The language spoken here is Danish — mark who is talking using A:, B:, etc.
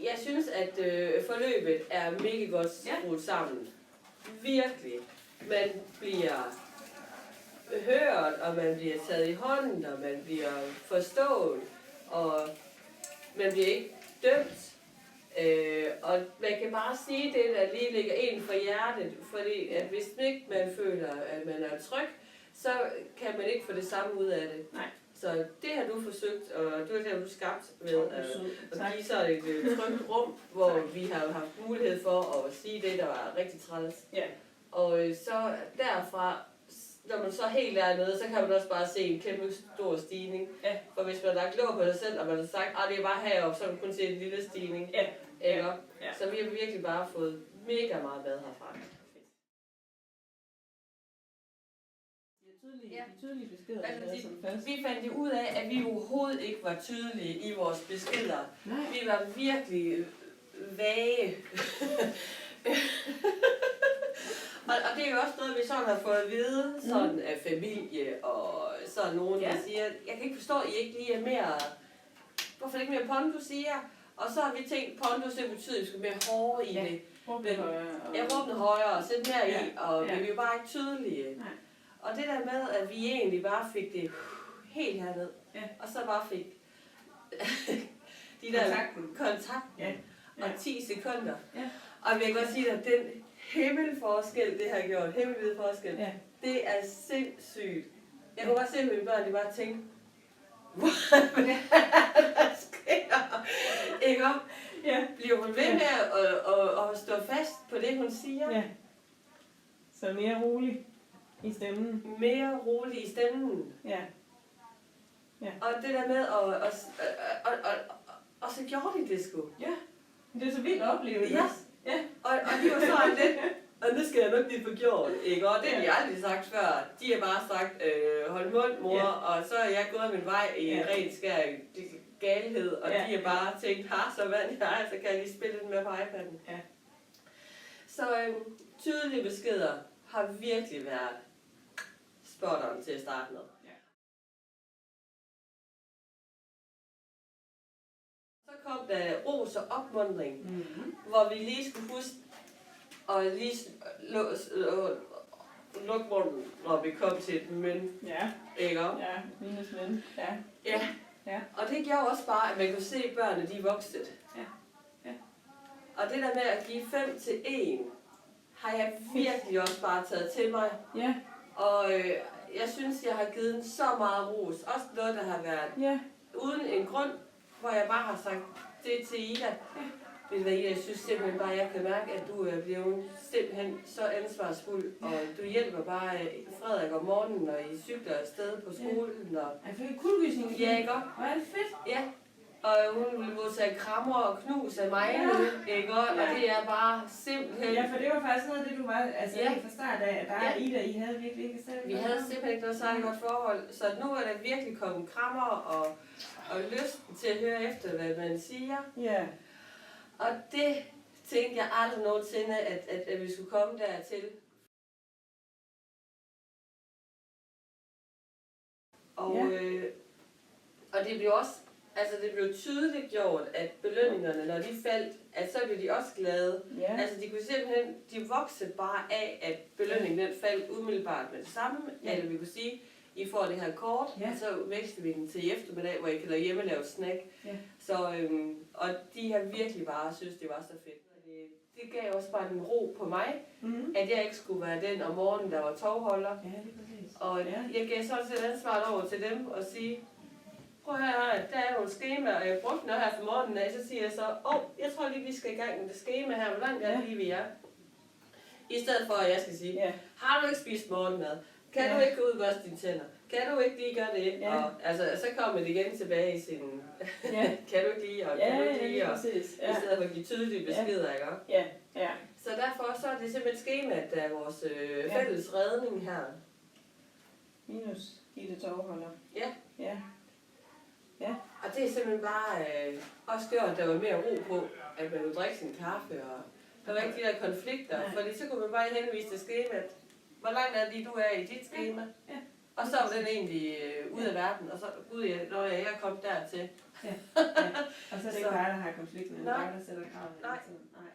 A: Jeg synes, at forløbet er mega godt skruet sammen. Virkelig. Man bliver hørt, og man bliver taget i hånden, og man bliver forstået, og man bliver ikke dømt. Og man kan bare sige det, der lige ligger en for hjertet, fordi at hvis ikke man føler, at man er tryg, så kan man ikke få det samme ud af det.
B: Nej.
A: Så det har du forsøgt, og det har du skabt ved at give så et trygt rum, hvor vi har haft mulighed for at sige det, der var rigtig træls.
B: Ja.
A: Og så derfra, når man så helt er nede, så kan man også bare se en kæmpe stor stigning.
B: Ja.
A: For hvis man har lagt låg på sig selv, og man har sagt, at det er bare heroppe, så kan man kun se en lille stigning.
B: Ja.
A: Ikke?
B: Ja.
A: Så vi har virkelig bare fået mega meget mad herfra.
B: Tydelige beskeder.
A: Vi fandt jo ud af, at vi overhovedet ikke var tydelige i vores beskeder.
B: Nej.
A: Vi var virkelig vage. og det er jo også noget, vi sådan har fået at vide sådan af familie og sådan nogen, der siger, jeg kan ikke forstå, at I ikke lige er mere, hvorfor ikke mere pondus siger? Og så har vi tænkt, pondus det betyder, at vi skal mere hårde i det. Råbne højere og sætte mere i, og vi er jo bare ikke tydelige. Nej. Og det der med, at vi egentlig bare fik det helt herned, og så bare fik de der kontakten og 10 sekunder. Ja. Og jeg vil godt sige, at den himmelforskel, det har gjort, himmelvid forskel, det er sindssygt. Jeg kunne bare se, at mine børn, de bare tænkte, hvad der sker? Ikke? Ja. Bliver hun ved med at stå fast på det, hun siger? Ja.
B: Så mere rolig i stemmen.
A: Mere rolig i stemmen.
B: Ja. Ja.
A: Og det der med, og så gjorde de det sgu.
B: Ja. Det er så vildt oplevelse.
A: Ja. Ja. Og de var sådan lidt, og nu skal jeg nok blive for gjort, ikke? Og det har de aldrig sagt før. De har bare sagt, hold mund, mor, og så er jeg gået min vej i ren skær galhed, og de har bare tænkt, så vand jeg, så kan jeg lige spille lidt med på iPad'en. Ja. Så tydelige beskeder har virkelig været spot on til at starte med. Ja. Så kom der ros og opmuntring, hvor vi lige skulle huske at lige lukke munden, når vi kom til et men. Ja. Ikke?
B: Ja, minus men. Ja.
A: Ja. Ja. Og det gjorde også bare, at man kunne se, at børnene de voksede. Ja. Ja. Og det der med at give 5 til 1, har jeg virkelig også bare taget til mig. Ja. Og jeg synes, jeg har givet den så meget ros. Også noget, der har været uden en grund, hvor jeg bare har sagt det til Ida. Ved du hvad, Ida, jeg synes simpelthen bare, at jeg kan mærke, at du er blevet simpelthen så ansvarsfuld. Og du hjælper bare Frederik om morgenen, og I cykler afsted på skolen. Og
B: jeg fik kuldegysning.
A: Ja, ikke?
B: Hvor er det fedt.
A: Ja. Og hun ville modtage krammer og knus af mig nu, ikke? Og det er bare simpelthen...
B: Ja, for det var faktisk noget af det, du var helt fra start af, at der er Ida, I havde virkelig ikke særligt.
A: Vi havde simpelthen ikke noget særligt godt forhold, så nu er der virkelig kommet krammer og lysten til at høre efter, hvad man siger. Ja. Og det tænkte jeg aldrig nogensinde, at vi skulle komme dertil. Og det blev også... Altså det blev tydeligt gjort, at belønningerne, når de faldt, at så blev de også glade. Ja. Altså de kunne simpelthen, de voksede bare af, at belønningen den faldt umiddelbart med det samme. Ja. Eller vi kunne sige, I får det her kort, og så veksler vi den til eftermiddag, hvor I kan derhjemme lave et snack. Ja. Så, og de har virkelig bare synes, det var så fedt. Det gav også bare en ro på mig, at jeg ikke skulle være den om morgenen, der var tovholder. Ja, det er præcis. Og jeg gav sådan set ansvaret over til dem og sige, prøv her, der er nogle skema, og jeg brugte noget her for morgenen af, så siger jeg så, jeg tror lige, vi skal i gang med det skema her, hvor langt er det lige, vi er? I stedet for, at jeg skal sige, har du ikke spist morgenmad? Kan du ikke gå ud og børste dine tænder? Kan du ikke lige gøre det? Ja. Og så kommer det igen tilbage i sin, kan du ikke lige, og kan du ikke lige, og i stedet for at give tydelige beskeder, ikke? Ja. Ja. Så derfor så er det simpelthen skemaet, der er vores fælles redning her.
B: Minus Gitte tovholder.
A: Ja.
B: Ja. Ja.
A: Og det er simpelthen bare også gjort, at der var mere ro på, at man kunne drikke sin kaffe, og der var ikke de der konflikter, fordi så kunne man bare henvise til skemaet. Hvor langt er det, du er i dit skema? Ja. Og så var den egentlig ud af verden, og så, gud ja, når jeg kom dertil.
B: Ja. Og så er det ikke dig, der har konflikten, men dig, der sætter krav.
A: Nej.
B: Nej.